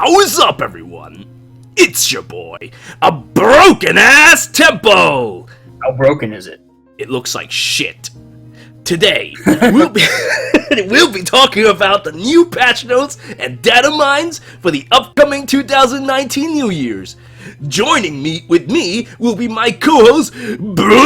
How's up, everyone? It's your boy, a broken-ass tempo! How broken is it? It looks like shit. Today, we'll be talking about the new patch notes and data mines for the upcoming 2019 New Year's. Joining me will be my co-host, Berk!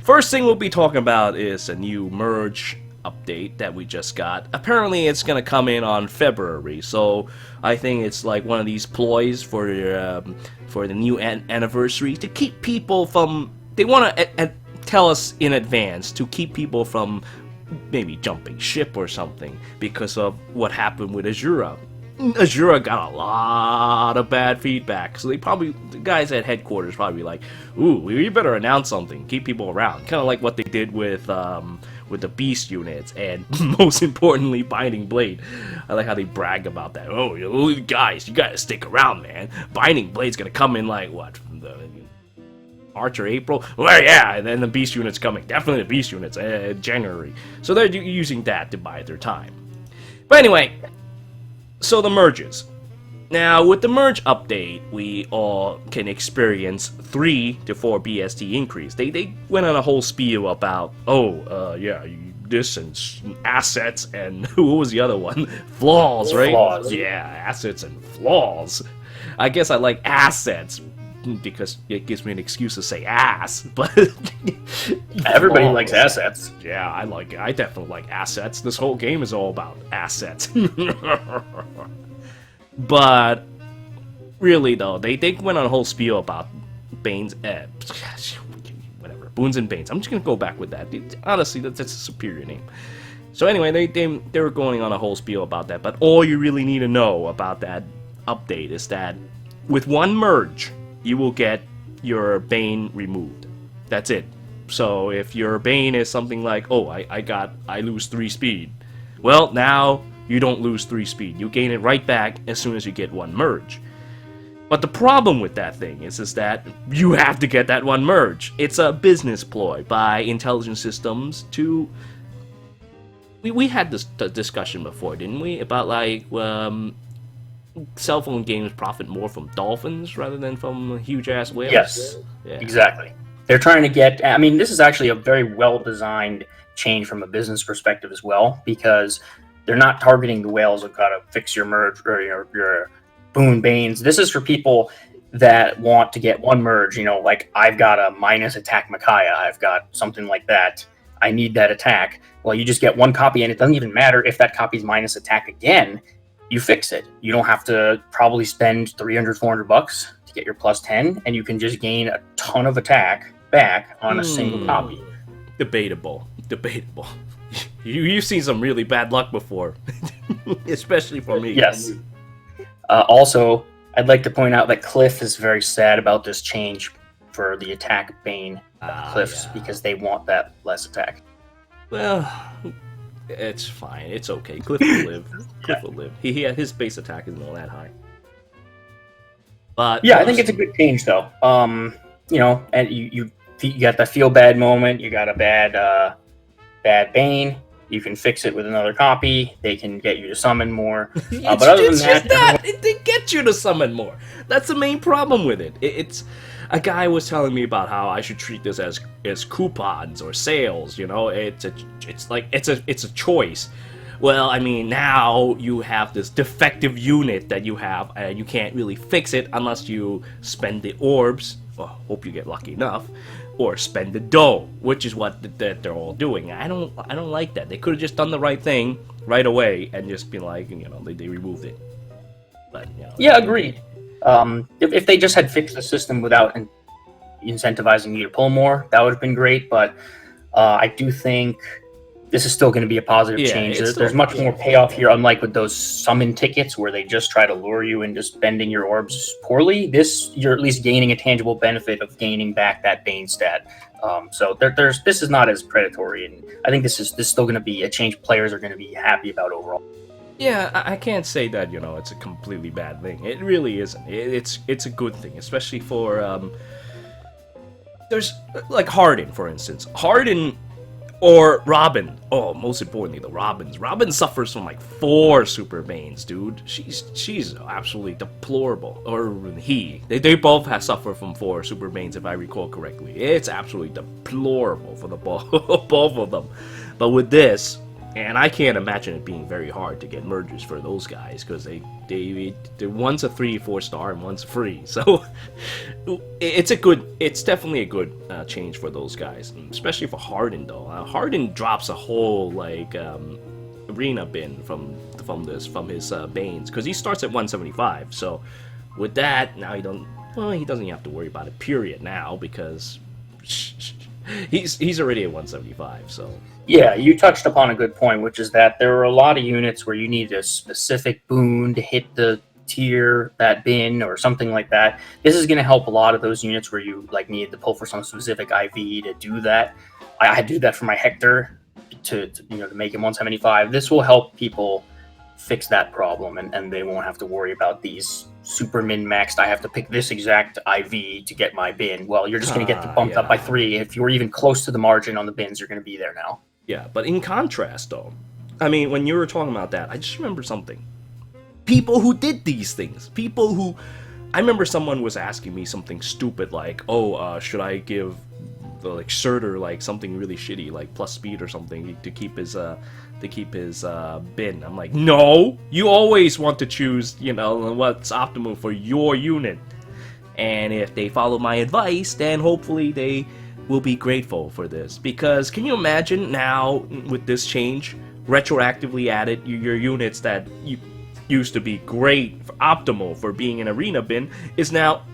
First thing we'll be talking about is a new merge update that we just got. Apparently it's gonna come in on February, so I think it's like one of these ploys for the new anniversary to keep people from. They want to tell us in advance to keep people from maybe jumping ship or something because of what happened with Azura. Azura got a lot of bad feedback, so the guys at headquarters probably like, ooh, we better announce something, keep people around, kind of like what they did with the beast units, and most importantly, Binding Blade. I like how they brag about that. Oh, guys, you gotta stick around, man. Binding Blade's gonna come in like what, March or April? Well, yeah, and then the beast unit's coming. Definitely the beast units, January. So they're using that to buy their time. But anyway. So the merges. Now, with the merge update, we all can experience 3 to 4 BST increase. They went on a whole spiel about, this and assets and what was the other one? Flaws, right? Flaws. Yeah, assets and flaws. I guess I like assets because it gives me an excuse to say ass, but everybody likes assets. Yeah, I definitely like assets. This whole game is all about assets. But really though, they went on a whole spiel about Banes, whatever, Boons and Banes. I'm just gonna go back with that. Honestly, that's a superior name. So anyway, they were going on a whole spiel about that, but all you really need to know about that update is that with one merge, you will get your Bane removed. That's it. So if your Bane is something like, oh, I lose 3 speed. Well, now you don't lose 3 speed. You gain it right back as soon as you get one merge. But the problem with that thing is that you have to get that one merge. It's a business ploy by intelligent systems to... We had this discussion before, didn't we? About like... cell phone games profit more from dolphins rather than from huge-ass whales? Yes, yeah. Exactly. They're trying to get... I mean, this is actually a very well-designed change from a business perspective as well, because they're not targeting the whales who've got to fix your merge or your boon banes. This is for people that want to get one merge, like I've got a minus attack Micaiah, I've got something like that, I need that attack. Well, you just get one copy, and it doesn't even matter if that copy's minus attack again. You fix it. You don't have to probably spend $300-$400 to get your plus 10, and you can just gain a ton of attack back on a single copy. Debatable. You've seen some really bad luck before, especially for me. Yes. Also, I'd like to point out that Cliff is very sad about this change for the attack Bane Cliffs, because they want that less attack. Well... It's fine. It's okay. Cliff will live. Cliff will live. His base attack isn't all that high. But yeah, I think it's a good change though. And you got the feel bad moment. You got a bad Bane. You can fix it with another copy. They can get you to summon more. But other than that, they get you to summon more. That's the main problem with it. It's a guy was telling me about how I should treat this as coupons or sales. It's a choice. Well, I mean, now you have this defective unit that you have, and you can't really fix it unless you spend the orbs. Well, hope you get lucky enough. Or spend the dough, which is what they're all doing. I don't like that. They could have just done the right thing right away and just been like, they removed it. But yeah, agreed. If they just had fixed the system without incentivizing you to pull more, that would have been great. But I do think this is still going to be a positive change. There's much more payoff here, unlike with those summon tickets where they just try to lure you into spending your orbs poorly. This, you're at least gaining a tangible benefit of gaining back that Bane stat. So this is not as predatory, and I think this is still going to be a change players are going to be happy about overall. Yeah, I can't say that it's a completely bad thing. It really isn't. It's a good thing, especially for there's like Harden, for instance. Harden Or Robin. Oh, most importantly, the Robins. Robin suffers from like 4 super veins, dude. She's absolutely deplorable. Or he. They both have suffered from 4 super veins, if I recall correctly. It's absolutely deplorable for the both of them. But with this, and I can't imagine it being very hard to get mergers for those guys, because they're one's a 3-4 star and one's free. So it's definitely a good change for those guys, especially for Harden though. Harden drops a whole like arena bin from his Banes, because he starts at 175. So with that, now he doesn't have to worry about it. Period. Now, because he's already at 175. So. Yeah, you touched upon a good point, which is that there are a lot of units where you need a specific boon to hit the tier, that bin, or something like that. This is going to help a lot of those units where you like needed to pull for some specific IV to do that. I do that for my Hector to make him 175. This will help people fix that problem, and they won't have to worry about these super min-maxed. I have to pick this exact IV to get my bin. Well, you're just going to get bumped up by 3. If you were even close to the margin on the bins, you're going to be there now. Yeah, but in contrast, though, I mean, when you were talking about that, I just remember something. People who did these things. People who... I remember someone was asking me something stupid like, should I give the like Surtur like something really shitty, like plus speed or something to keep his bin? I'm like, no! You always want to choose, what's optimal for your unit. And if they follow my advice, then hopefully they will be grateful for this, because can you imagine now with this change, retroactively added your units that you used to be great, optimal for being an arena bin, is now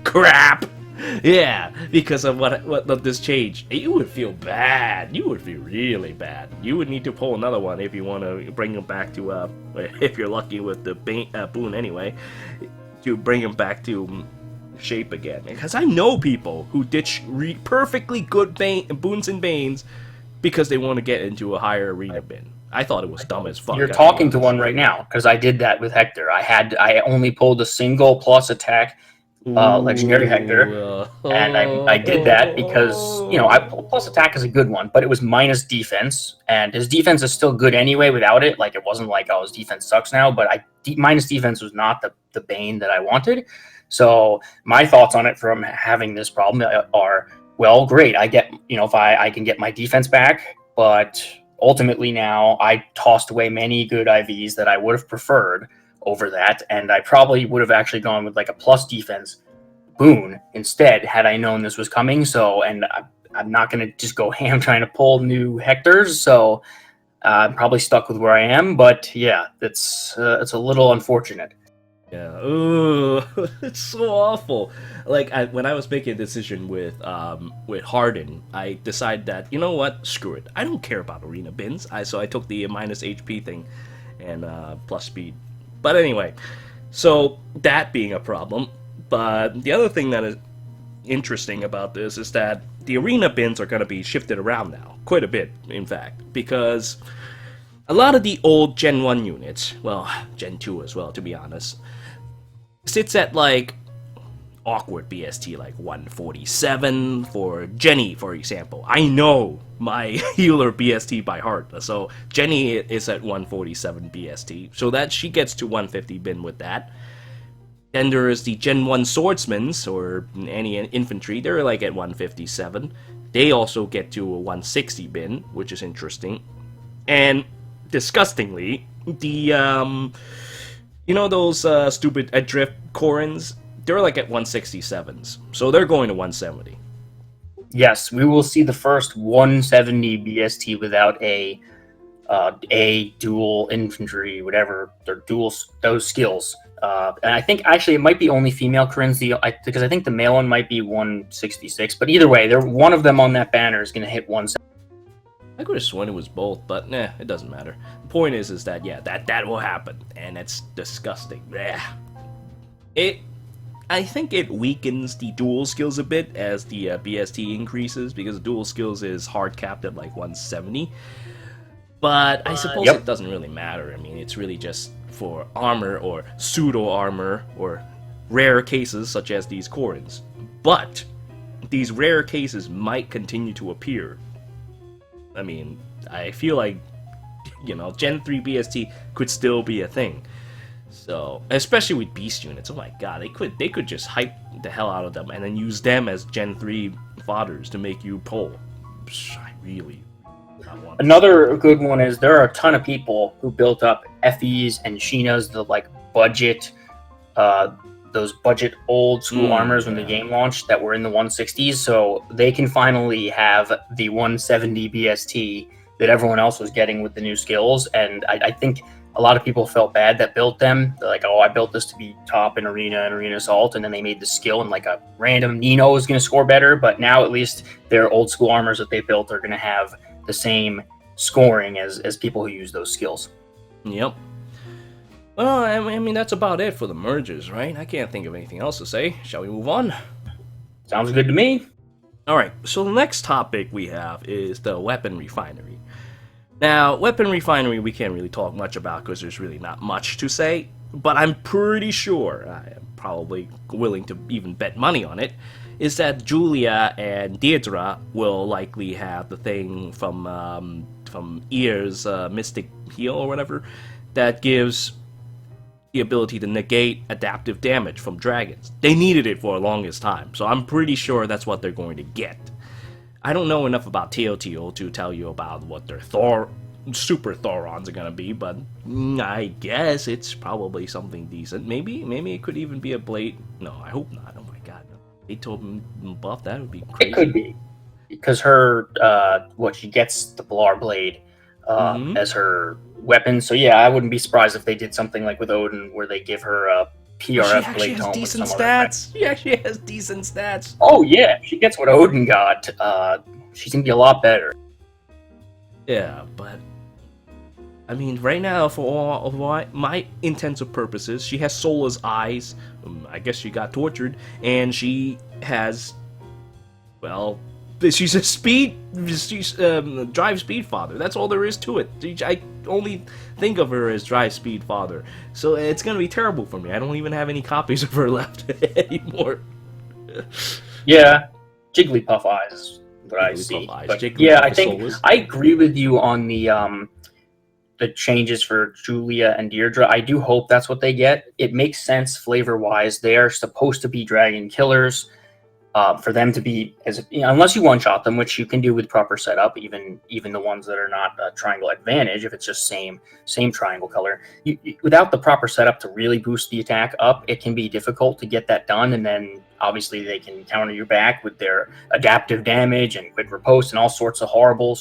crap. Yeah, because of what this change, you would feel bad. You would feel really bad. You would need to pull another one if you want to bring them back to if you're lucky with the boon anyway, to bring them back to shape again, because I know people who ditch perfectly good boons and banes because they want to get into a higher arena bin. I thought it was dumb as fuck. You're talking to one right now, because I did that with Hector. I only pulled a single plus attack legendary Hector, and I did that because plus attack is a good one, but it was minus defense, and his defense is still good anyway without it. Like, it wasn't like, his defense sucks now, but minus defense was not the bane that I wanted. So my thoughts on it from having this problem are, well, great. I get, if I can get my defense back, but ultimately now I tossed away many good IVs that I would have preferred over that, and I probably would have actually gone with like a plus defense boon instead had I known this was coming. So, and I'm not going to just go ham trying to pull new Hectors, so I'm probably stuck with where I am. But yeah, it's a little unfortunate. Yeah, ooh, it's so awful. Like, when I was making a decision with Harden, I decided that, you know what, screw it. I don't care about arena bins. So I took the minus HP thing and plus speed. But anyway, so that being a problem. But the other thing that is interesting about this is that the arena bins are going to be shifted around now, quite a bit, in fact, because a lot of the old Gen 1 units, well, Gen 2 as well, to be honest, sits at like awkward BST, like 147 for Jenny, for example. I know my healer BST by heart, so Jenny is at 147 BST, so that she gets to 150 bin with that. Then there is the Gen 1 swordsmans, or any infantry, they're like at 157. They also get to a 160 bin, which is interesting. And disgustingly, the those stupid Adrift Corins, they're like at 167s, so they're going to 170. Yes, we will see the first 170 BST without a dual infantry, whatever, they're dual those skills. And I think actually it might be only female Corins, because I think the male one might be 166. But either way, one of them on that banner is going to hit 170. I could have sworn it was both, but nah, it doesn't matter. The point is that yeah, that will happen, and it's disgusting. I think it weakens the dual skills a bit as the BST increases, because dual skills is hard capped at like 170. But I suppose it doesn't really matter. I mean, it's really just for armor or pseudo armor or rare cases such as these Corins. But these rare cases might continue to appear. I mean, I feel like, Gen 3 BST could still be a thing. So, especially with beast units, oh my god, they could just hype the hell out of them and then use them as Gen 3 fodders to make you pull. I really want Another good one is there are a ton of people who built up FEs and Sheenas, the like budget, those budget old school armors when the game launched that were in the 160s, so they can finally have the 170 BST that everyone else was getting with the new skills. And I think a lot of people felt bad that built them. They're like, oh, I built this to be top in Arena and Arena Assault, and then they made the skill and like a random Nino is going to score better. But now at least their old school armors that they built are going to have the same scoring as people who use those skills. Yep. Well, I mean, that's about it for the merges, right? I can't think of anything else to say. Shall we move on? Sounds good to me. Alright, so the next topic we have is the weapon refinery. Now, weapon refinery we can't really talk much about because there's really not much to say, but I'm pretty sure, I am probably willing to even bet money on it, is that Julia and Deirdre will likely have the thing from Ear's Mystic Heal or whatever that gives the ability to negate adaptive damage from dragons. They needed it for the longest time, so I'm pretty sure that's what they're going to get. I don't know enough about TOTO to tell you about what their Super Thorons are gonna be, but I guess it's probably something decent. Maybe it could even be a blade. No, I hope not. Oh my god, they told him buff. That would be crazy. It could be because her she gets the Blar blade as her weapon. So yeah, I wouldn't be surprised if they did something like with Odin, where they give her a PRF blade tome. She has decent stats. She actually has decent stats. Oh yeah, if she gets what Odin got, she's gonna be a lot better. Yeah, but I mean, right now, for all of my intents and purposes, she has Sola's eyes. I guess she got tortured, and she has, well, she's a drive speed father. That's all there is to it. I only think of her as drive speed father, so it's gonna be terrible for me. I don't even have any copies of her left anymore. Yeah, Jigglypuff eyes is what I see. But yeah, I think I agree with you on the changes for Julia and Deirdre. I do hope that's what they get. It makes sense flavor-wise. They are supposed to be dragon killers. For them to be, unless you one-shot them, which you can do with proper setup, even the ones that are not triangle advantage, if it's just same triangle color. Without the proper setup to really boost the attack up, it can be difficult to get that done, and then obviously they can counter you back with their adaptive damage and quick riposte and all sorts of horrible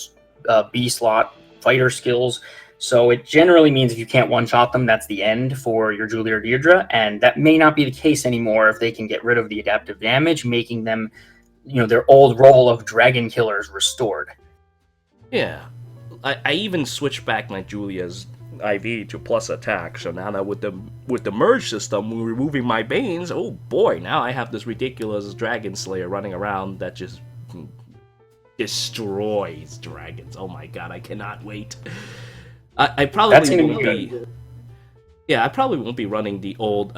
B-slot fighter skills. So it generally means if you can't one-shot them, that's the end for your Julia or Deirdre, and that may not be the case anymore if they can get rid of the adaptive damage, making them, their old role of dragon killers restored. Yeah. I even switched back my Julia's IV to plus attack, so now that with the merge system, removing my Banes, oh boy, now I have this ridiculous Dragon Slayer running around that just destroys dragons. Oh my god, I cannot wait. I probably won't be. Yeah, I probably won't be running the old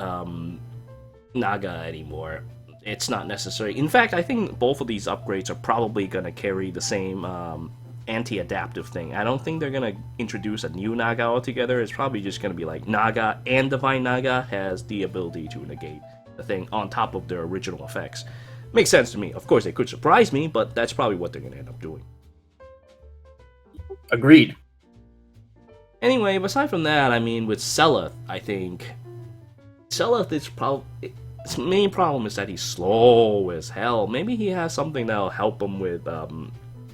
Naga anymore. It's not necessary. In fact, I think both of these upgrades are probably going to carry the same anti-adaptive thing. I don't think they're going to introduce a new Naga altogether. It's probably just going to be like Naga and Divine Naga has the ability to negate the thing on top of their original effects. Makes sense to me. Of course, they could surprise me, but that's probably what they're going to end up doing. Agreed. Anyway, aside from that, I mean, with Seleth, I think Seleth is his main problem is that he's slow as hell. Maybe he has something that'll help him with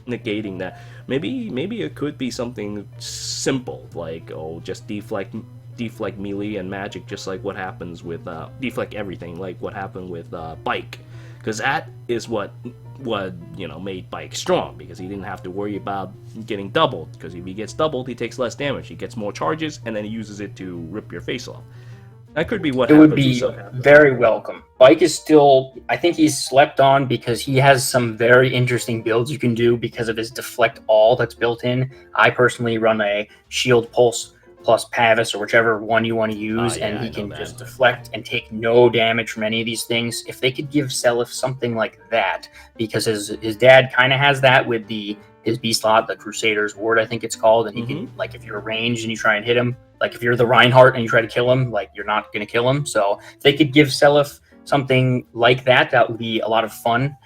negating that. Maybe it could be something simple, like just deflect melee and magic, just like what happens with deflect everything, like what happened with Bike, because that is what made Bike strong, because he didn't have to worry about getting doubled, because if he gets doubled, he takes less damage. He gets more charges, and then he uses it to rip your face off. That could be what it would be very welcome. Bike is still, I think he's slept on because he has some very interesting builds you can do because of his deflect all that's built in. I personally run a shield pulse plus Pavis or whichever one you want to use, Yeah, and I he know can that. just deflect and take no damage from any of these things. If they could give Seliph something like that, because his dad kind of has that with his B slot, the Crusader's Ward, I think it's called, and he can, like, if you're ranged and you try and hit him, like if you're the Reinhardt and you try to kill him, like you're not going to kill him. So if they could give Seliph something like that, that would be a lot of fun.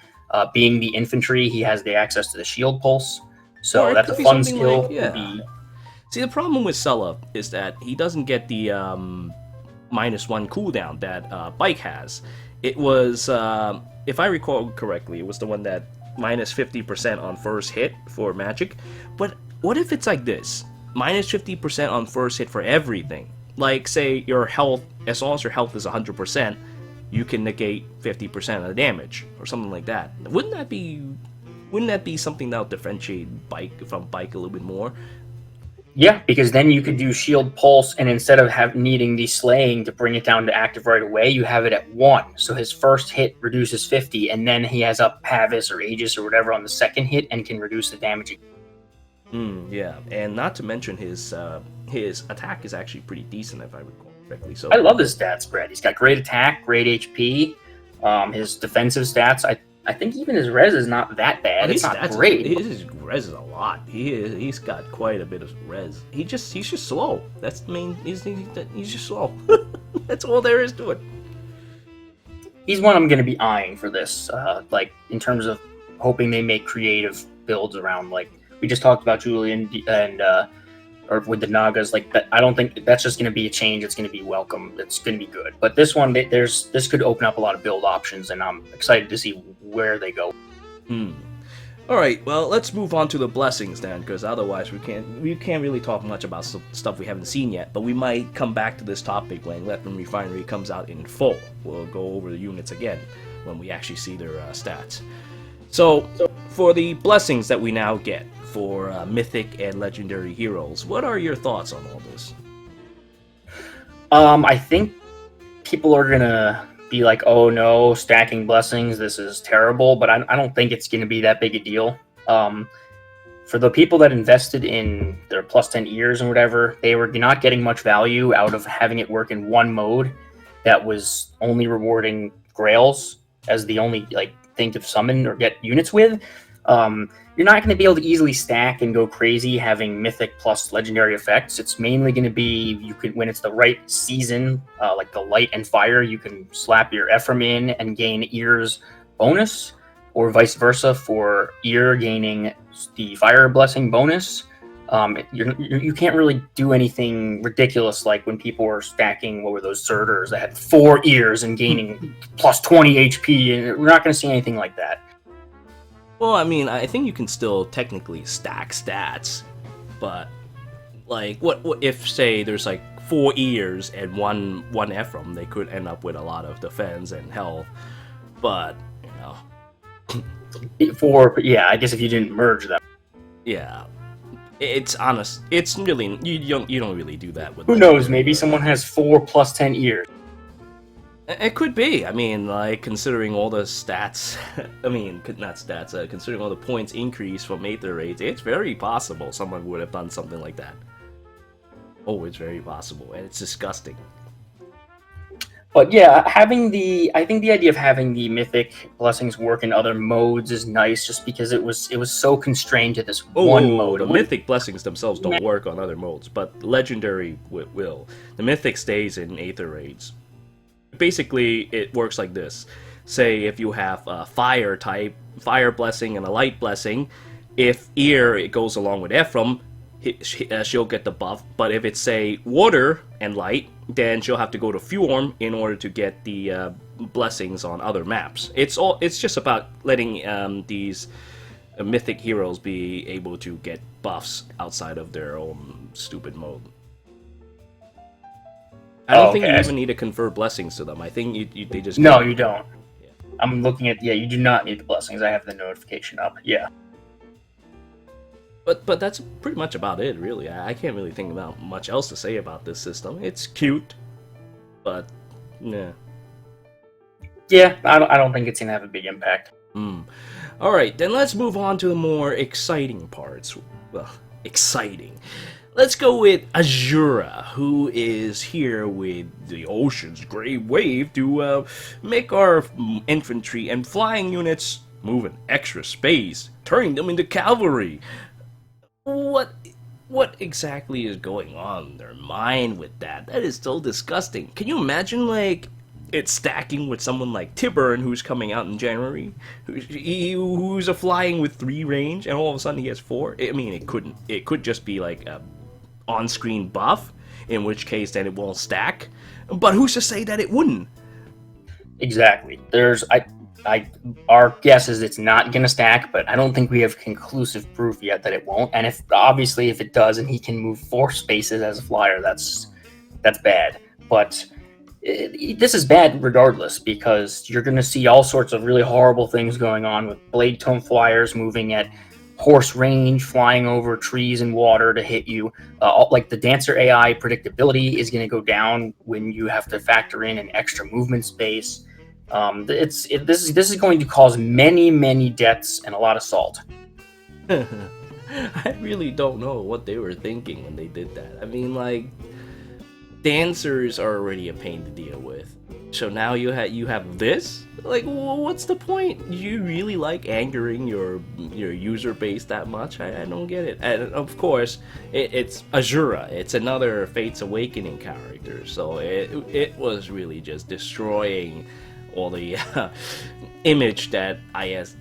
Being the infantry, he has the access to the shield pulse, so that's a fun skill. Like, yeah. See, the problem with Sella is that he doesn't get the -1 cooldown that Bike has. It was, if I recall correctly, it was the one that -50% on first hit for magic. But what if it's like this? -50% on first hit for everything. Like, say, your health, as long as your health is 100%, you can negate 50% of the damage, or something like that. Wouldn't that be something that would differentiate Bike from Bike a little bit more? Yeah, because then you could do shield pulse, and instead of needing the slaying to bring it down to active right away, you have it at 1. So his first hit reduces 50, and then he has up Pavis or Aegis or whatever on the second hit and can reduce the damage. Yeah, and not to mention his attack is actually pretty decent, if I recall correctly. So I love his stat spread. He's got great attack, great HP. His defensive stats, I think even his res is not that bad. It's not great. His res is a lot. He's got quite a bit of res. He's just slow. That's the main. He's just slow. That's all there is to it. He's one I'm going to be eyeing for this. Like in terms of hoping they make creative builds around. Like we just talked about Julian and or with the Nagas. Like that, I don't think that's just going to be a change. It's going to be welcome. It's going to be good. But this one, this could open up a lot of build options, and I'm excited to see where they go. All right, well, let's move on to the blessings then, because otherwise we can't really talk much about stuff we haven't seen yet. But we might come back to this topic when Refinery comes out in full. We'll go over the units again when we actually see their stats. So for the blessings that we now get for mythic and legendary heroes, what are your thoughts on all this? I think people are gonna be like, oh no, stacking blessings, this is terrible, but I don't think it's gonna be that big a deal. For the people that invested in their plus 10 ears and whatever, they were not getting much value out of having it work in one mode that was only rewarding grails as the only thing to summon or get units with. You're not going to be able to easily stack and go crazy having mythic plus legendary effects. It's mainly going to be when it's the right season, like the light and fire, you can slap your Ephraim in and gain ears bonus, or vice versa for ear gaining the fire blessing bonus. You can't really do anything ridiculous like when people were stacking, what were those Surters that had 4 ears and gaining plus 20 HP, and we're not going to see anything like that. Well, I mean, I think you can still technically stack stats, but like, what if, say, there's like 4 ears and one Ephraim, they could end up with a lot of defense and health, but you know. I guess if you didn't merge them. Yeah, it's honest. It's really you don't really do that with. Who knows? Maybe someone has 4 plus 10 ears. It could be. I mean, like, considering all the stats, I mean, not stats, considering all the points increase from Aether Raids, it's very possible someone would have done something like that. Oh, it's very possible, and it's disgusting. But yeah, I think the idea of having the mythic blessings work in other modes is nice, just because it was so constrained to this one mode. The mythic blessings themselves don't work on other modes, but legendary will. The mythic stays in Aether Raids. Basically, it works like this. Say if you have a fire blessing and a light blessing, if ear it goes along with Ephraim, she'll get the buff. But if it's, say, water and light, then she'll have to go to Fjorm in order to get the blessings on other maps. It's just about letting these mythic heroes be able to get buffs outside of their own stupid mode. I don't think you even need to confer blessings to them. I think they just... No, you don't. Yeah. I'm looking at... Yeah, you do not need the blessings. I have the notification up. Yeah. But that's pretty much about it, really. I can't really think about much else to say about this system. It's cute, but... nah. Yeah, I don't think it's going to have a big impact. Alright, then let's move on to the more exciting parts. Well, exciting. Let's go with Azura, who is here with the ocean's great wave to make our infantry and flying units move in extra space, turning them into cavalry. What what exactly is going on in their mind with that? That is so disgusting. Can you imagine like it stacking with someone like Tiburn, who's coming out in January, who's a flying with 3 range, and all of a sudden he has 4? I mean, it couldn't. It could just be like a on-screen buff, in which case then it won't stack. But who's to say that it wouldn't? Exactly. Our guess is it's not going to stack, but I don't think we have conclusive proof yet that it won't. And if it does, and he can move 4 spaces as a flyer, that's bad. But this is bad regardless, because you're going to see all sorts of really horrible things going on with blade tone flyers moving at horse range, flying over trees and water to hit you. Like the dancer AI predictability is going to go down when you have to factor in an extra movement space. This is going to cause many deaths and a lot of salt. I really don't know what they were thinking when they did that. I mean, like, dancers are already a pain to deal with. So now you have this? Like, what's the point? Do you really like angering your user base that much? I don't get it. And of course, it's Azura. It's another Fate's Awakening character. So it was really just destroying all the image that IS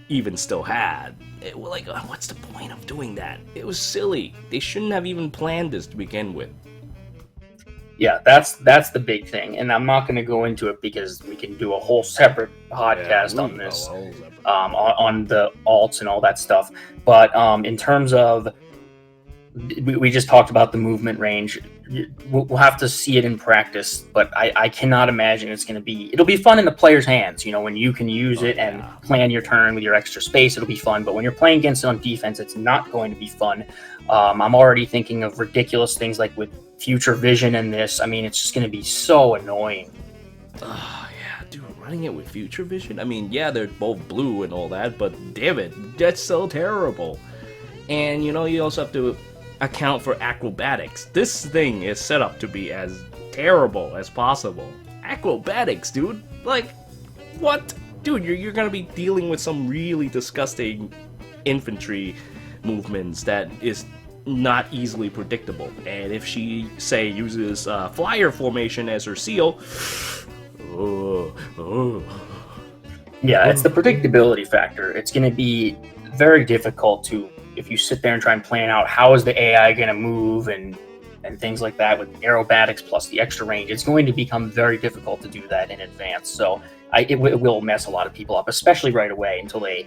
even still had. Like, what's the point of doing that? It was silly. They shouldn't have even planned this to begin with. Yeah, that's the big thing, and I'm not going to go into it because we can do a whole separate podcast on this, on the alts and all that stuff. But in terms of, we just talked about the movement range. We'll have to see it in practice, but I cannot imagine it'll be fun in the player's hands. You know, when you can use it and plan your turn with your extra space, it'll be fun. But when you're playing against it on defense, it's not going to be fun. I'm already thinking of ridiculous things like with future vision in this. I mean, it's just going to be so annoying. Yeah, dude, running it with future vision? I mean, yeah, they're both blue and all that, but damn it, that's so terrible. And, you know, you also have to account for acrobatics. This thing is set up to be as terrible as possible. Acrobatics, dude? Like, what? Dude, you're gonna be dealing with some really disgusting infantry movements that is not easily predictable. And if she, say, uses flyer formation as her seal, yeah, it's the predictability factor. It's going to be very difficult to, if you sit there and try and plan out how is the AI going to move and things like that with aerobatics plus the extra range, it's going to become very difficult to do that in advance. So it will mess a lot of people up, especially right away until they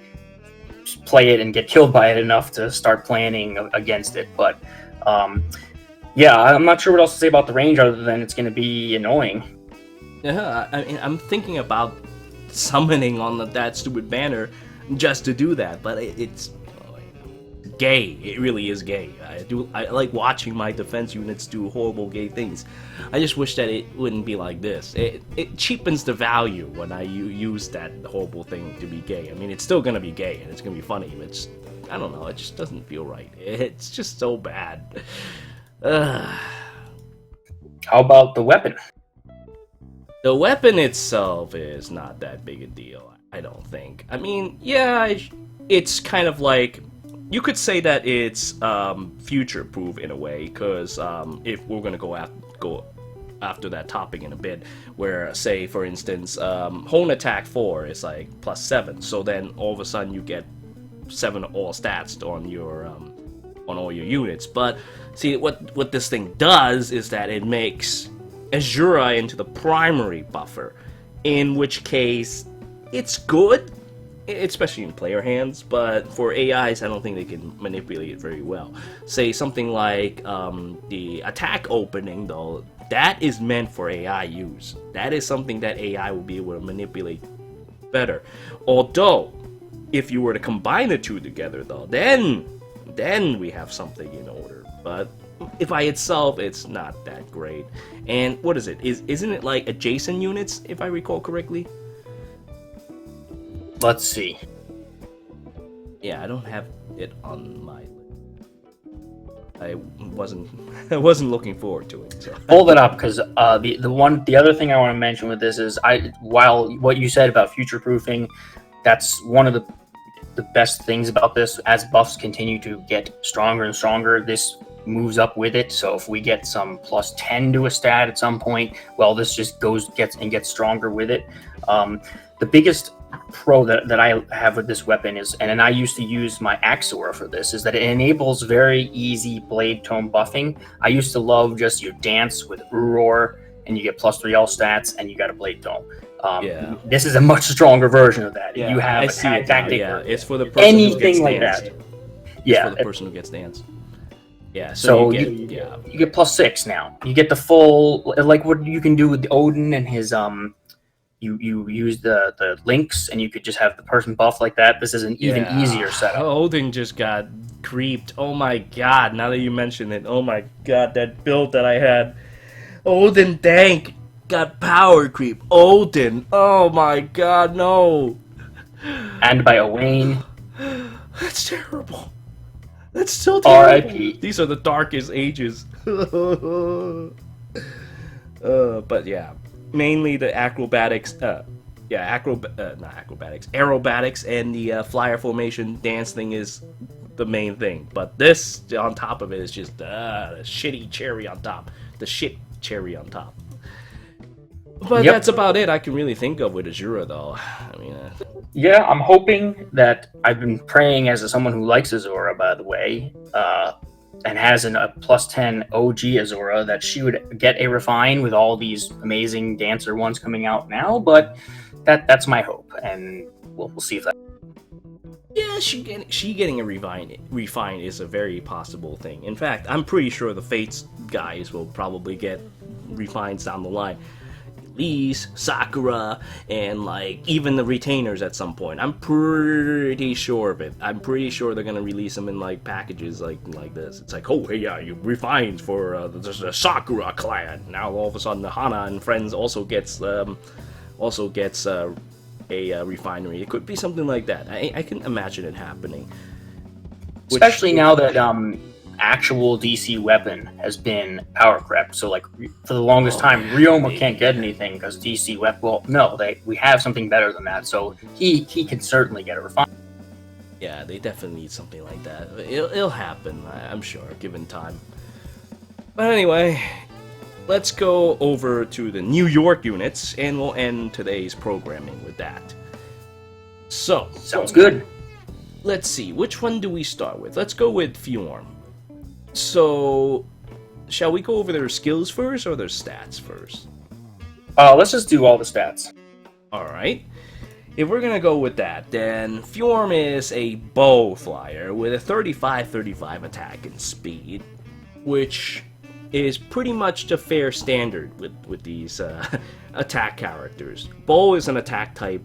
play it and get killed by it enough to start planning against it. But yeah, I'm not sure what else to say about the range other than it's going to be annoying. Yeah, I mean, I'm thinking about summoning on that stupid banner just to do that, but it's gay. It really is gay. I like watching my defense units do horrible gay things. I just wish that it wouldn't be like this. It cheapens the value when I use that horrible thing to be gay. I mean, it's still gonna be gay and it's gonna be funny, but it's, I don't know, it just doesn't feel right. It's just so bad. How about the weapon? The weapon itself is not that big a deal, I don't think. I mean, yeah, it's kind of like, you could say that it's future-proof in a way, because if we're going to go after that topic in a bit, where, say, for instance, Hone Attack 4 is like +7, so then all of a sudden you get 7 all stats on your on all your units. But see, what this thing does is that it makes Azura into the primary buffer, in which case it's good, especially in player hands, but for AIs, I don't think they can manipulate it very well. Say something like the attack opening, though, that is meant for AI use. That is something that AI will be able to manipulate better. Although, if you were to combine the two together, though, then we have something in order. But if by itself, it's not that great. And what is it? Isn't it like adjacent units, if I recall correctly? Let's see. Yeah, I don't have it on my list. I wasn't I wasn't looking forward to it. So. Pull that up because the other thing I want to mention with this is while what you said about future proofing, that's one of the best things about this. As buffs continue to get stronger and stronger, this moves up with it. So if we get some plus 10 to a stat at some point, well, this just gets stronger with it. The biggest pro that I have with this weapon is, and I used to use my Azura for this, is that it enables very easy blade tome buffing. I used to love just your dance with Roar, and you get +3 all stats, and you got a blade tome. This is a much stronger version of that. Yeah, you have I a see it now, tactic. yeah, it's for the person who gets anything like danced. that. It's Yeah, for the person who gets danced. Yeah, so you get, you get +6 now. You get the full, like what you can do with Odin and his You use the links, and you could just have the person buff like that. This is an even easier setup. Odin just got creeped. Oh my god, now that you mention it. Oh my god, that build that I had. Odin Dank got power creep. Odin. Oh my god, no. And by Owain. That's terrible. That's still terrible. R.I.P. These are the darkest ages. But yeah. Mainly the acrobatics, not acrobatics, aerobatics, and the flyer formation dance thing is the main thing. But this, on top of it, is just the shitty cherry on top. The shit cherry on top. But that's about it I can really think of with Azura, though. I mean... Yeah, I'm hoping that I've been praying as someone who likes Azura, by the way, and has a +10 OG Azura, that she would get a refine with all these amazing dancer ones coming out now, but that's my hope, and we'll see if that... Yeah, she getting a refine is a very possible thing. In fact, I'm pretty sure the Fates guys will probably get refines down the line. Elise, Sakura, and like even the retainers at some point. I'm pretty sure of it. I'm pretty sure they're gonna release them in like packages like this. It's like, oh hey, yeah, you refines for the Sakura clan. Now all of a sudden the Hana and friends also gets a refinery. It could be something like that. I can imagine it happening. Especially now that actual DC weapon has been power crept. So like for the longest time, Ryoma can't get anything because DC weapon. Well, no, we have something better than that. So he can certainly get a refine. Yeah, they definitely need something like that. It'll happen, I'm sure, given time. But anyway, let's go over to the New York units, and we'll end today's programming with that. So Sounds good. Let's see, which one do we start with? Let's go with Fjorm. So, shall we go over their skills first or their stats first? Let's just do all the stats. Alright. If we're gonna go with that, then Fjorm is a bow flyer with a 35-35 attack and speed, which is pretty much the fair standard with these attack characters. Bow is an attack type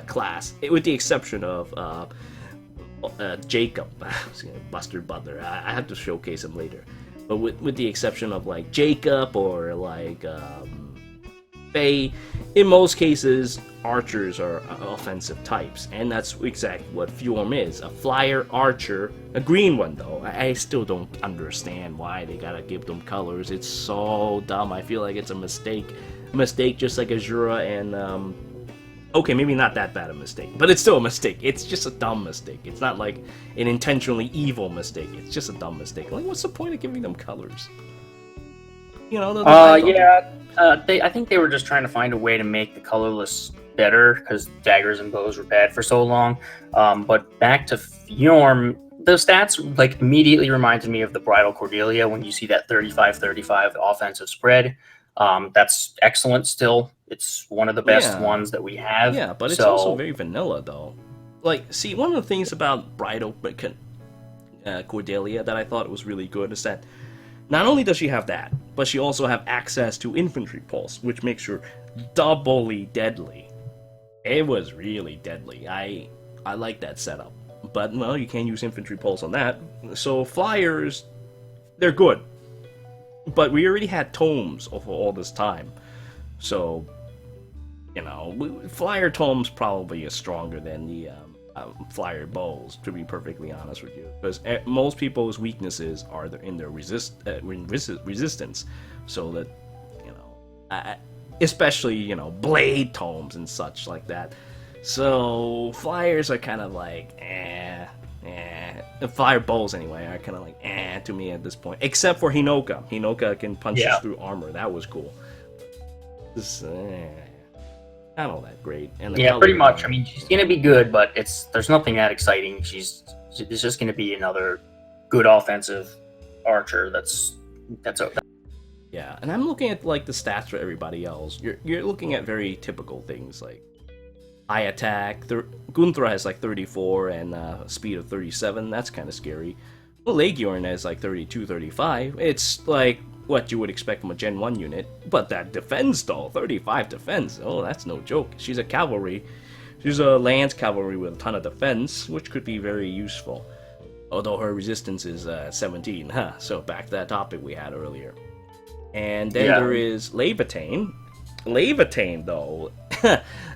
class, with the exception of Jacob, Buster Butler. I have to showcase him later, but with the exception of like Jacob or like Faye, in most cases archers are offensive types, and that's exactly what Fjorm is, a flyer archer, a green one though. I still don't understand why they gotta give them colors. It's so dumb. I feel like it's a mistake just like Azura and okay, maybe not that bad a mistake, but it's still a mistake. It's just a dumb mistake. It's not like an intentionally evil mistake. It's just a dumb mistake. Like, what's the point of giving them colors? You know? I think they were just trying to find a way to make the colorless better because daggers and bows were bad for so long. But back to Fjorm, the stats like immediately reminded me of the Bridal Cordelia when you see that 35-35 offensive spread. That's excellent still. It's one of the best ones that we have. Yeah, but it's also very vanilla, though. Like, see, one of the things about Bridal Cordelia that I thought was really good is that not only does she have that, but she also have access to Infantry Pulse, which makes her doubly deadly. It was really deadly. I like that setup. But, well, you can't use Infantry Pulse on that. So, Flyers, they're good. But we already had tomes over all this time. So, you know, Flyer tomes probably is stronger than the flyer bows, to be perfectly honest with you, because most people's weaknesses are in their resistance, so that, you know, especially, you know, blade tomes and such like that. So flyers are kind of like flyer bows anyway are kind of like to me at this point, except for Hinoka. Hinoka can punch through armor. That was cool. This not all that great. And yeah, pretty much. I mean, she's gonna be good, but there's nothing that exciting. It's just gonna be another good offensive archer. That's okay. Yeah, and I'm looking at like the stats for everybody else. You're looking at very typical things like high attack. Gunthra has like 34 and speed of 37. That's kind of scary. Well, Legiorn has like 32, 35. It's like what you would expect from a Gen 1 unit. But that defense though, 35 defense. Oh, that's no joke. She's a cavalry. She's a lance cavalry with a ton of defense, which could be very useful. Although her resistance is 17, huh? So back to that topic we had earlier. And then there is Levitain. Levitain, though,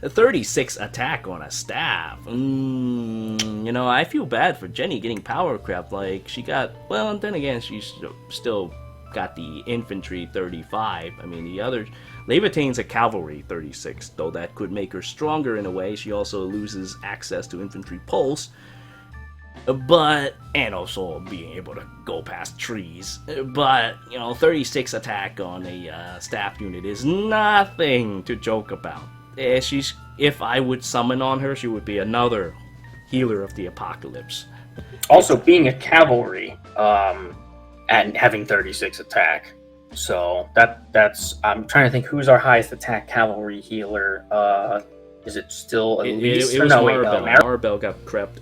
36 attack on a staff. You know, I feel bad for Jenny getting power crept. Like, she got, well, and then again, she's still got the infantry 35. I mean, the other, Levitain's a cavalry 36, though that could make her stronger in a way. She also loses access to infantry pulse. But, and also being able to go past trees. But, you know, 36 attack on a staff unit is nothing to joke about. If I would summon on her, she would be another healer of the apocalypse. Also, being a cavalry, and having 36 attack. So, that's, I'm trying to think who's our highest attack cavalry healer. Is it still Elise? It was Maribel. Maribel got crept.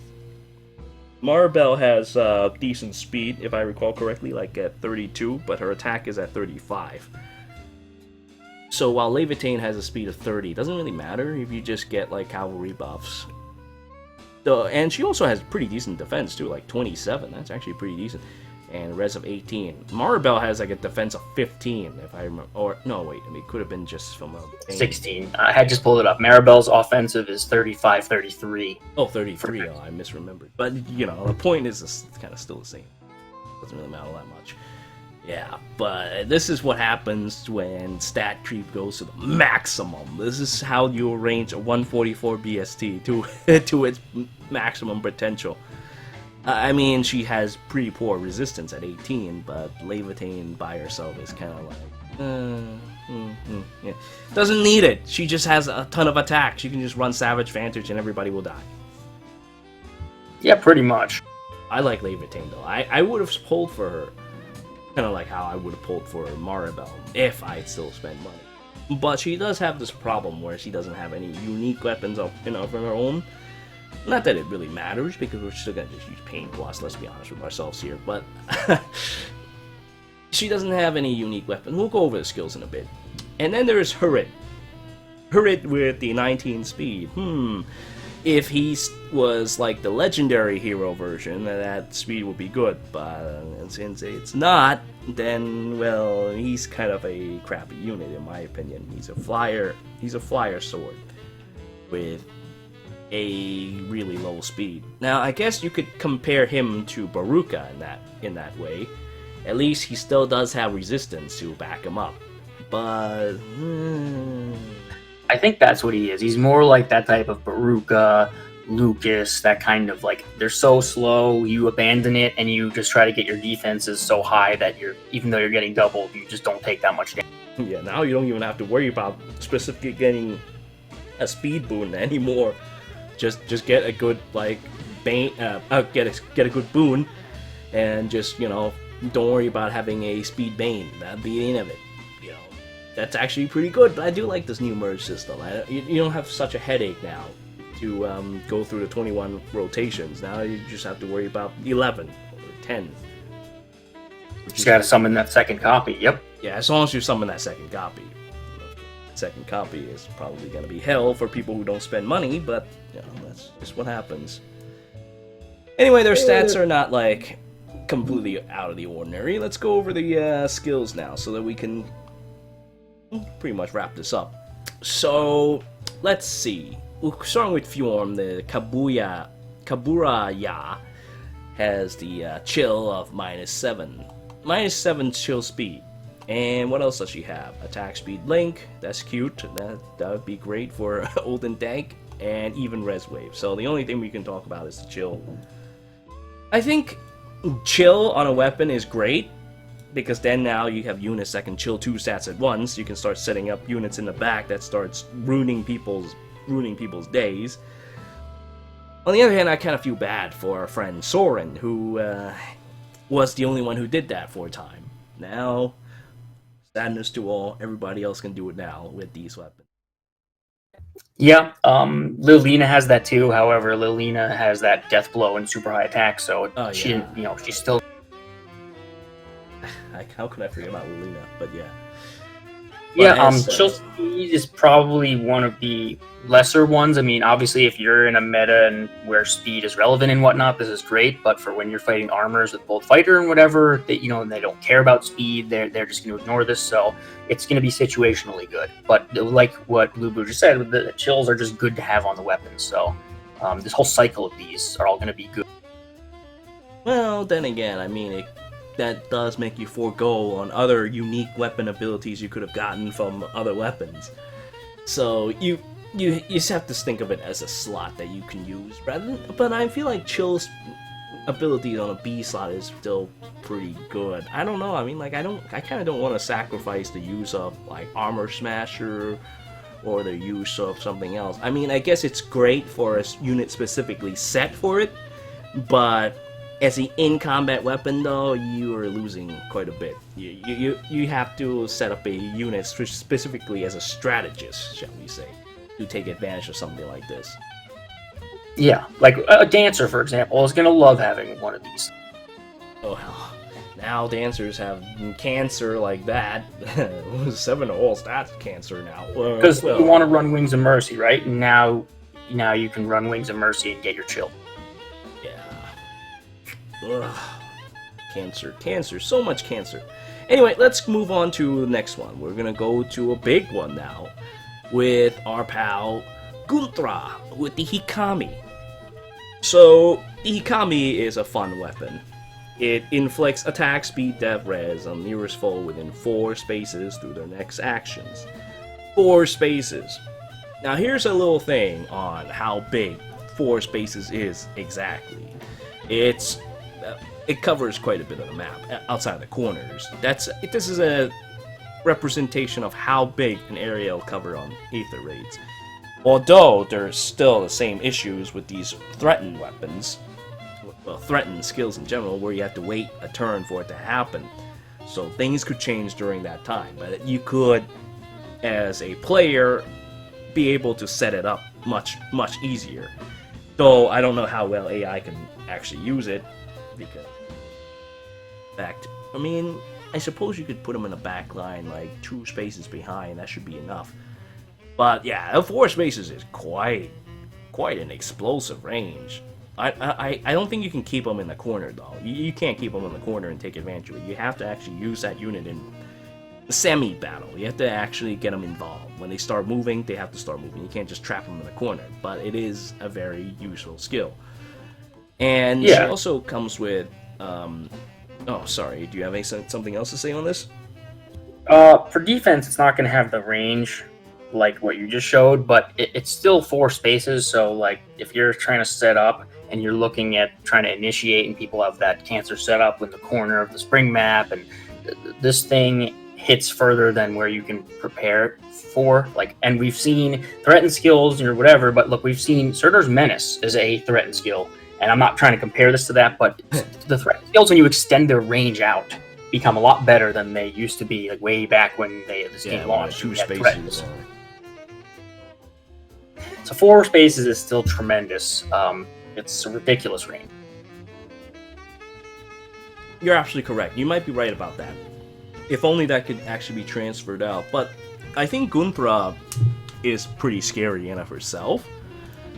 Maribel has decent speed, if I recall correctly, like at 32, but her attack is at 35. So while Levitain has a speed of 30, it doesn't really matter if you just get like cavalry buffs. And she also has pretty decent defense too, like 27. That's actually pretty decent. And res of 18. Maribel has like a defense of 15, if I remember. Or no, wait, I mean, it could have been just from a 16. I had just pulled it up. Maribel's offensive is 35, 33. Oh, 33. Oh, I misremembered. But you know, the point is, it's kind of still the same. Doesn't really matter that much. Yeah, but this is what happens when stat creep goes to the maximum. This is how you arrange a 144 BST to its maximum potential. I mean, she has pretty poor resistance at 18, but Levitain by herself is kind of like, yeah. Doesn't need it. She just has a ton of attack. She can just run Savage Vantage and everybody will die. Yeah, pretty much. I like Levitain though. I would have pulled for her, kind of like how I would have pulled for Maribel if I'd still spend money. But she does have this problem where she doesn't have any unique weapons of her own. Not that it really matters, because we're still gonna just use Pain Plus, let's be honest with ourselves here, but she doesn't have any unique weapon. We'll go over the skills in a bit. And then there's Hurid. Hurid with the 19 speed. If he was like the legendary hero version, that speed would be good, but since it's not, then, well, he's kind of a crappy unit in my opinion. He's a flyer sword with a really low speed. Now, I guess you could compare him to Baruka in that way. At least he still does have resistance to back him up. But I think that's what he is. He's more like that type of Baruka, Lucas, that kind of like, they're so slow, you abandon it, and you just try to get your defenses so high that even though you're getting doubled, you just don't take that much damage. Yeah, now you don't even have to worry about specifically getting a speed boon anymore. Just get a good like bane, get a good boon, and just, you know, don't worry about having a speed bane. That'd be the end of it. You know, that's actually pretty good. But I do like this new merge system. You don't have such a headache now to go through the 21 rotations. Now you just have to worry about 11 or 10. Just gotta summon that second copy. Yep. Yeah, as long as you summon that second copy. Second copy is probably going to be hell for people who don't spend money, but you know, that's just what happens. Anyway, their stats are not like completely out of the ordinary. Let's go over the skills now so that we can pretty much wrap this up. So let's see. Starting with Fjorm, the Kabuya Kaburaya has the chill of -7. -7 chill speed. And what else does she have? Attack speed link, that's cute. That would be great for Olden Tank. And even res wave. So the only thing we can talk about is the chill. I think chill on a weapon is great, because then now you have units that can chill 2 stats at once. You can start setting up units in the back that starts ruining people's days. On the other hand, I kind of feel bad for our friend Soren, who was the only one who did that for a time. Now, sadness to all, everybody else can do it now with these weapons. Yeah, Lilina has that too. However, Lilina has that death blow and super high attack, so she didn't, she's still. How could I forget about Lilina? But yeah. Chill speed is probably one of the lesser ones. I mean, obviously, if you're in a meta and where speed is relevant and whatnot, this is great. But for when you're fighting armors with both fighter and whatever, they they don't care about speed. They're just going to ignore this. So it's going to be situationally good. But like what Lubu just said, the chills are just good to have on the weapons. So this whole cycle of these are all going to be good. Well, then again, I mean, that does make you forego on other unique weapon abilities you could have gotten from other weapons. So you just have to think of it as a slot that you can use rather than, but I feel like Chill's ability on a B slot is still pretty good. I don't know, I mean, like I kind of don't want to sacrifice the use of like Armor Smasher or the use of something else. I mean, I guess it's great for a unit specifically set for it, but as an in-combat weapon, though, you are losing quite a bit. You have to set up a unit specifically as a strategist, shall we say, to take advantage of something like this. Yeah, like a dancer, for example, is going to love having one of these. Oh, hell. Now dancers have cancer like that. 7 all stats cancer now. Because you want to run Wings of Mercy, right? Now you can run Wings of Mercy and get your chill. Ugh. Cancer, so much cancer. Anyway, let's move on to the next one. We're gonna go to a big one now with our pal Guntra with the Hikami. So, the Hikami is a fun weapon. It inflicts attack, speed, death, res on nearest foe within 4 spaces through their next actions. 4 spaces. Now, here's a little thing on how big 4 spaces is exactly. It covers quite a bit of the map outside the corners. This is a representation of how big an area will cover on Aether raids. Although there's still the same issues with these threatened weapons, well, threatened skills in general, where you have to wait a turn for it to happen. So things could change during that time, but you could, as a player, be able to set it up much easier. Though I don't know how well AI can actually use it, because in fact, I mean, I suppose you could put them in a back line like 2 spaces behind, that should be enough. But yeah, 4 spaces is quite an explosive range. I don't think you can keep them in the corner though. You can't keep them in the corner and take advantage of it. You have to actually use that unit in semi-battle. You have to actually get them involved. When they start moving, they have to start moving. You can't just trap them in the corner. But it is a very useful skill. And she also comes with, oh, sorry, do you have something else to say on this? For defense, it's not going to have the range like what you just showed, but it's still 4 spaces. So, like, if you're trying to set up and you're looking at trying to initiate, and people have that cancer set up in the corner of the spring map, and this thing hits further than where you can prepare for. Like, and we've seen threatened skills or whatever, but look, we've seen Surtur's Menace is a threatened skill. And I'm not trying to compare this to that, but the threat skills, when you extend their range out, become a lot better than they used to be, like way back when this game launched. 2 spaces. So 4 spaces is still tremendous. It's a ridiculous range. You're absolutely correct. You might be right about that. If only that could actually be transferred out. But I think Guntra is pretty scary in of herself.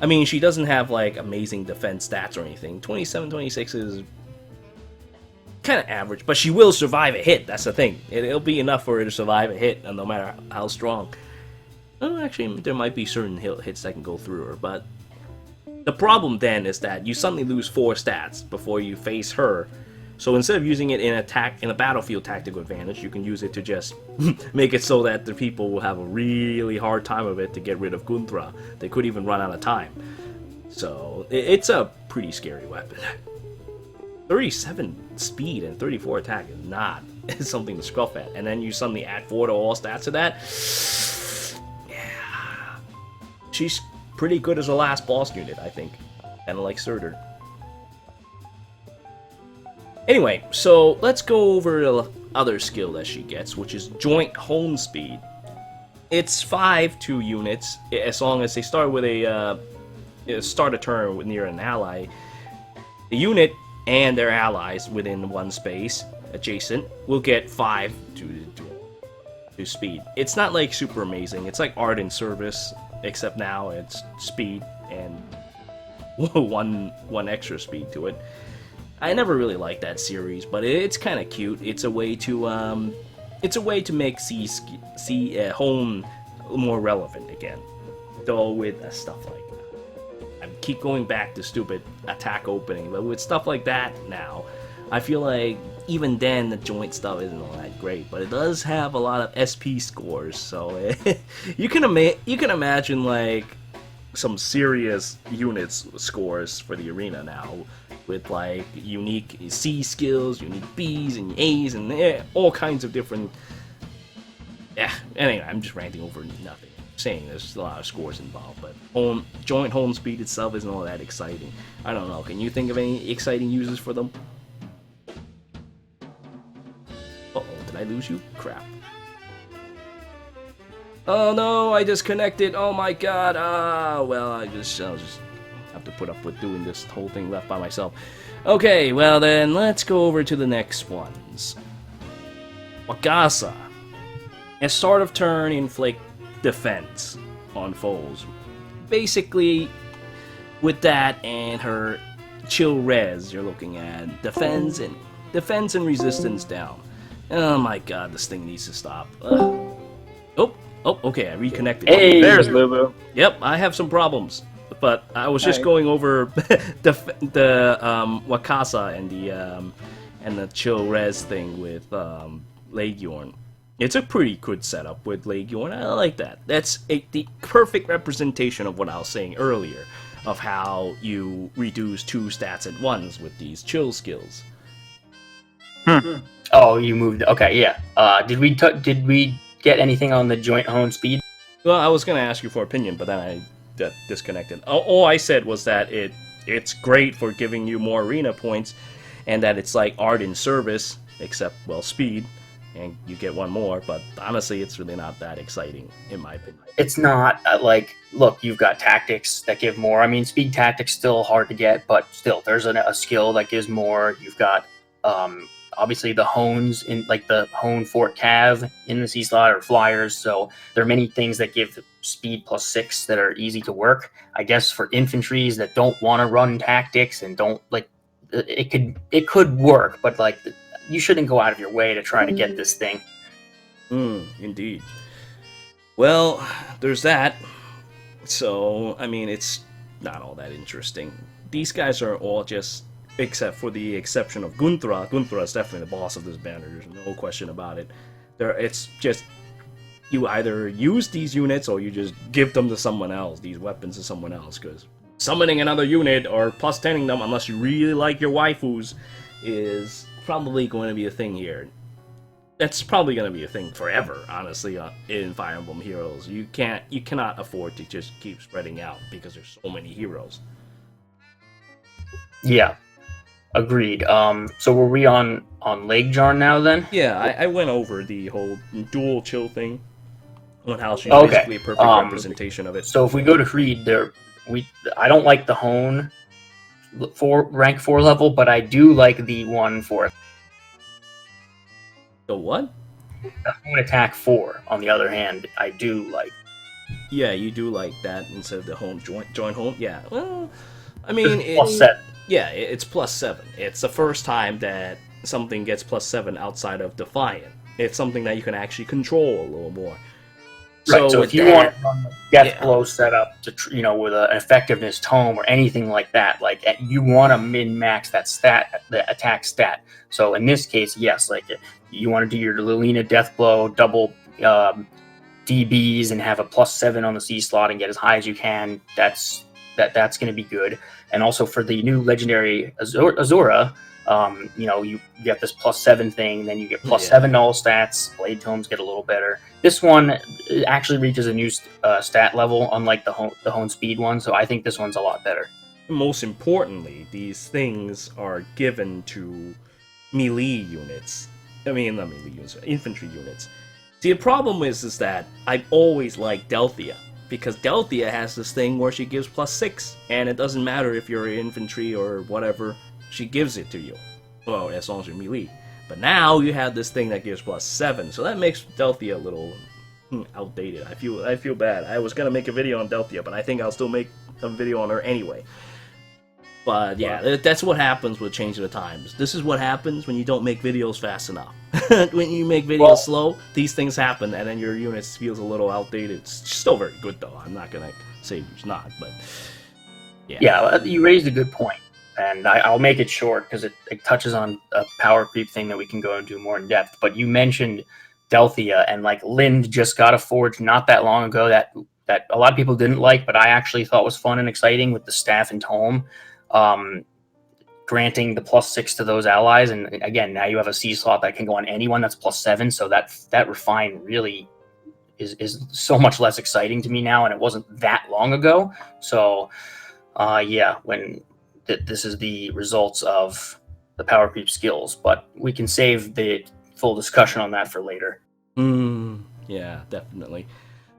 I mean, she doesn't have, like, amazing defense stats or anything. 27, 26 is kind of average, but she will survive a hit. That's the thing. It'll be enough for her to survive a hit, no matter how strong. Oh, actually, there might be certain hits that can go through her, but The problem then is that you suddenly lose 4 stats before you face her. So instead of using it in a battlefield tactical advantage, you can use it to just make it so that the people will have a really hard time of it to get rid of Gunthra. They could even run out of time. So it's a pretty scary weapon. 37 speed and 34 attack is not something to scruff at. And then you suddenly add 4 to all stats to that. Yeah. She's pretty good as a last boss unit, I think. Kinda like Surtur. Anyway, so let's go over the other skill that she gets, which is Joint Home Speed. It's 5 units, as long as they start with start a turn near an ally. The unit and their allies within one space adjacent will get 5 to speed. It's not like super amazing. It's like Ardent Service, except now it's speed and one extra speed to it. I never really liked that series, but it's kind of cute. It's a way to make home more relevant again. Though with stuff like I keep going back to stupid attack opening, but with stuff like that now, I feel like even then the joint stuff isn't all that great, but it does have a lot of SP scores, so you can imagine like some serious units scores for the arena now, with like unique C skills, unique Bs and As, and all kinds of different. Yeah, anyway, I'm just ranting over nothing. I'm saying there's a lot of scores involved, but joint home speed itself isn't all that exciting. I don't know. Can you think of any exciting uses for them? Uh-oh, did I lose you? Crap. Oh no, I disconnected. Oh my god. Well, I'll just have to put up with doing this whole thing left by myself. Okay, well then, let's go over to the next ones. Wakasa. At start of turn, inflict defense on foes. Basically, with that and her chill res, you're looking at defense and resistance down. Oh my god, this thing needs to stop. Oh, okay, I reconnected. Hey, there's Lulu. Yep, I have some problems, but I was just going over the Wakasa and the chill res thing with Legiorn. It's a pretty good setup with Legiorn. I like that. That's the perfect representation of what I was saying earlier, of how you reduce 2 stats at once with these chill skills. Oh, you moved. Okay, yeah. Did we get anything on the joint home speed? Well, I was going to ask you for opinion, but then I disconnected. All I said was that it's great for giving you more arena points, and that it's like Ardent Service, except, well, speed, and you get 1 more, but honestly, it's really not that exciting, in my opinion. It's not, look, you've got tactics that give more. I mean, speed tactics still hard to get, but still, there's a skill that gives more. You've got, obviously the hones in like the hone Fort Cav in the C slot or flyers, so there are many things that give speed +6 that are easy to work. I guess for infantries that don't want to run tactics and don't like it could work, but like you shouldn't go out of your way to try to get this thing. Indeed. Well, there's that. So I mean, it's not all that interesting. These guys are all just, except for the exception of Gunthra. Gunthra is definitely the boss of this banner, there's no question about it. It's just, you either use these units or you just give them to someone else, these weapons to someone else, because summoning another unit or +10ing them, unless you really like your waifus, is probably going to be a thing here. That's probably going to be a thing forever, honestly, in Fire Emblem Heroes. You cannot afford to just keep spreading out because there's so many heroes. Yeah. Agreed. So were we on Legiorn now then? Yeah, I went over the whole dual chill thing, on how she's basically a perfect representation of it. So if we go to Creed, I don't like the hone for rank 4 level, but I do like the one for The what? the hone attack 4. On the other hand, I do like. Yeah, you do like that instead of the home joint home. Yeah, well, I mean, +7. Yeah, it's +7. It's the first time that something gets +7 outside of Defiant. It's something that you can actually control a little more. Right. So So with if you want that, to run the death yeah, blow setup to with an effectiveness tome or anything like that, like you want to min max that stat, the attack stat. So in this case, yes, like you want to do your Lilina death blow double DBs and have a +7 on the C slot and get as high as you can. That's going to be good. And also for the new legendary Azura, you get this +7 thing, then you get yeah. +7 to all stats. Blade tomes get a little better. This one actually reaches a new stat level, unlike the hone speed one. So I think this one's a lot better. Most importantly, these things are given to melee units. I mean, not melee units, infantry units. See, the problem is that I've always liked Delthea, because Delthea has this thing where she gives +6, and it doesn't matter if you're infantry or whatever, she gives it to you. Well, as long as you're melee. But now you have this thing that gives +7, so that makes Delthea a little outdated. I feel bad. I was gonna make a video on Delthea, but I think I'll still make a video on her anyway. But yeah, that's what happens with changing the times. This is what happens when you don't make videos fast enough. When you make videos slow, these things happen, and then your unit feels a little outdated. It's still very good, though. I'm not gonna say it's not, but yeah. Yeah, you raised a good point, and I'll make it short because it touches on a power creep thing that we can go into more in depth. But you mentioned Delthea, and like Lind just got a forge not that long ago that a lot of people didn't like, but I actually thought was fun and exciting with the staff and tome. Granting the +6 to those allies, and again, now you have a C slot that can go on anyone that's +7. So that refine really is so much less exciting to me now, and it wasn't that long ago. So, yeah, when this is the results of the power creep skills, but we can save the full discussion on that for later. Yeah, definitely.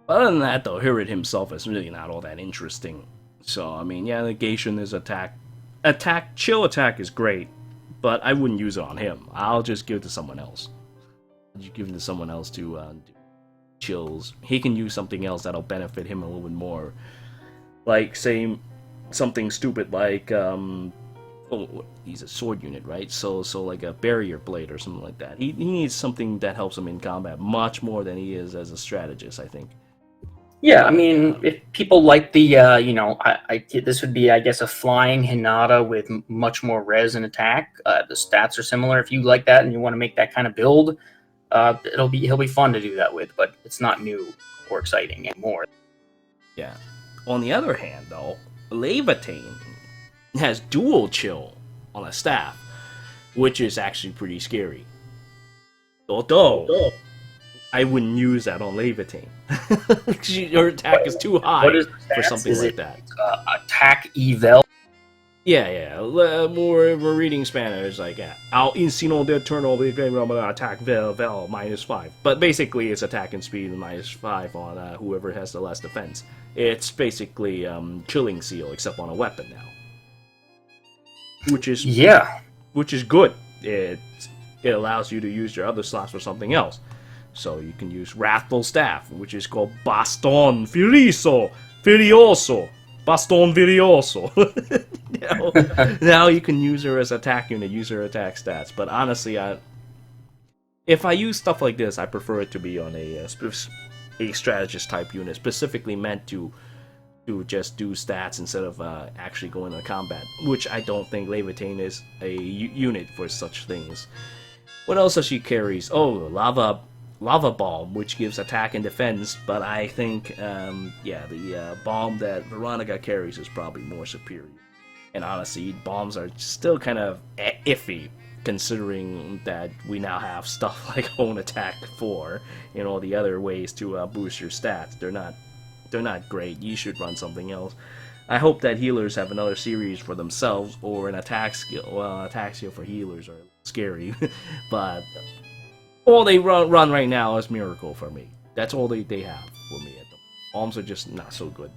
Other than that, though, Hirid himself is really not all that interesting. So, I mean, yeah, negation is chill attack is great, but I wouldn't use it on him. I'll just give it to someone else. You give it to someone else to do chills. He can use something else that'll benefit him a little bit more. Like, say, something stupid like, he's a sword unit, right? So like a barrier blade or something like that. He needs something that helps him in combat much more than he is as a strategist, I think. Yeah, I mean, if people like the, this would be, I guess, a flying Hinata with much more res and attack. The stats are similar. If you like that and you want to make that kind of build, he'll be fun to do that with, but it's not new or exciting anymore. Yeah. On the other hand, though, Levitain has dual chill on a staff, which is actually pretty scary. Although, I wouldn't use that on Levitain. Your attack is too high for something like that. Attack eval? Yeah. More reading Spanish, like, I'll insino de turno attack vel -5. But basically, it's attack and speed -5 on whoever has the less defense. It's basically chilling seal, except on a weapon now. Which is good. It allows you to use your other slots for something else. So you can use Wrathful Staff, which is called Baston Furioso. Baston Furioso. Now you can use her as attack unit, use her attack stats. But honestly, if I use stuff like this, I prefer it to be on a strategist type unit, specifically meant to just do stats instead of actually going into combat, which I don't think Levitain is a unit for such things. What else does she carries? Oh, Lava Bomb, which gives attack and defense, but I think, the bomb that Veronica carries is probably more superior. And honestly, bombs are still kind of iffy, considering that we now have stuff like Own Attack 4 and all the other ways to boost your stats. They're not great. You should run something else. I hope that healers have another series for themselves, or an attack skill. Well, attack skill for healers are scary, but all they run right now is Miracle for me. That's all they have for me. Bombs are just not so good.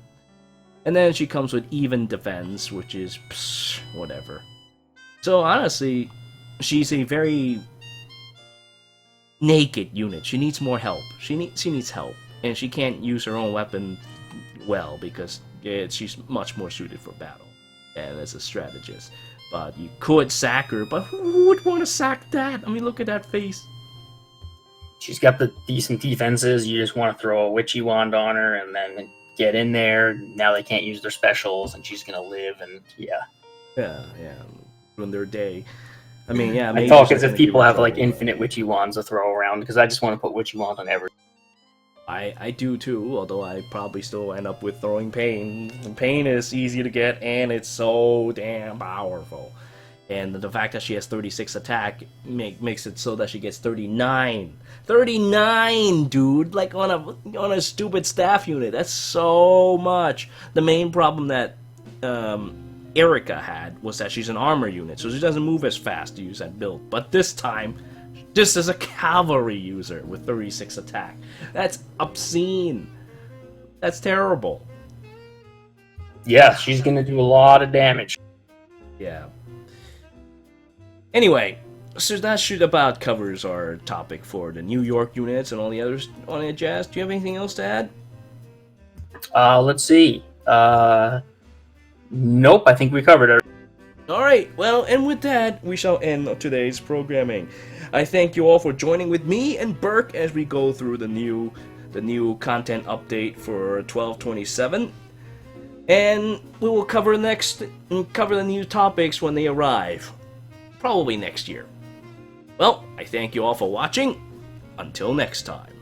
And then she comes with Even Defense, which is whatever. So honestly, she's a very naked unit. She needs more help. She needs help, and she can't use her own weapon well because she's much more suited for battle and as a strategist. But you could sack her, but who would want to sack that? I mean, look at that face. She's got the decent defenses. You just want to throw a witchy wand on her and then get in there. Now they can't use their specials, and she's gonna live. And yeah, Yeah, ruin their day. I mean, yeah. I talk as if people have like infinite witchy wands to throw around because I just want to put witchy wands on everything. I do too, although I probably still end up with throwing pain. Pain is easy to get, and it's so damn powerful. And the fact that she has 36 attack makes it so that she gets 39. 39, dude! Like on a stupid staff unit. That's so much. The main problem that Erica had was that she's an armor unit, so she doesn't move as fast to use that build. But this time, just as a cavalry user with 36 attack. That's obscene. That's terrible. Yeah, she's gonna do a lot of damage. Yeah. Anyway, so that should about covers our topic for the New York units and all the others on it, Jazz. Do you have anything else to add? Let's see. Nope, I think we covered it. Alright, well, and with that, we shall end today's programming. I thank you all for joining with me and Berk as we go through the new content update for 1227. And we will cover the new topics when they arrive. Probably next year. Well, I thank you all for watching. Until next time.